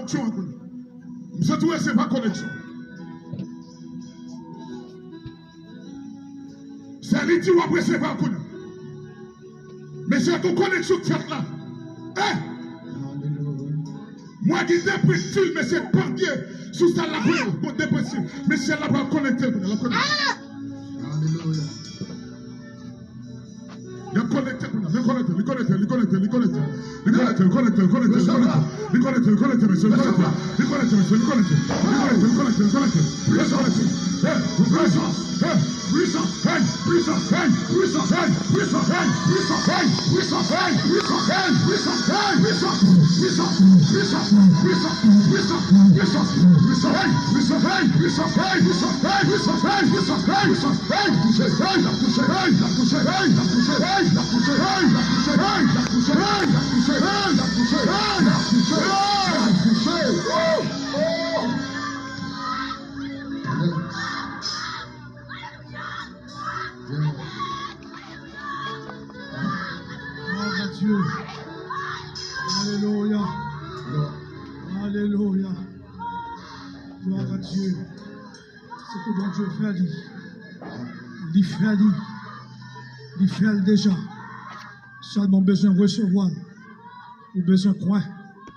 fonction. Je trouve que c'est pas connexion. C'est lui qui va recevoir. Mais c'est ton connexion qui fait là. Hein? Moi qui dépresse, mais c'est pas Dieu. Sous ça, la pour dépresser. Mais c'est là pour connecter. Alléluia. Il connecté, il connecté, il connecté, il connecté, il connecté, il connecté, il connecté, il connecté, il connecté, il connecté, monsieur, il connecté, il connecté, monsieur, il connecté, il connecté, il connecté, il connecté, Dieu. Alléluia. Alléluia. Gloire à Dieu. C'est que bon Dieu fait dit. Il fait dit. Il fait déjà. Seulement besoin de recevoir. Ou besoin de croire.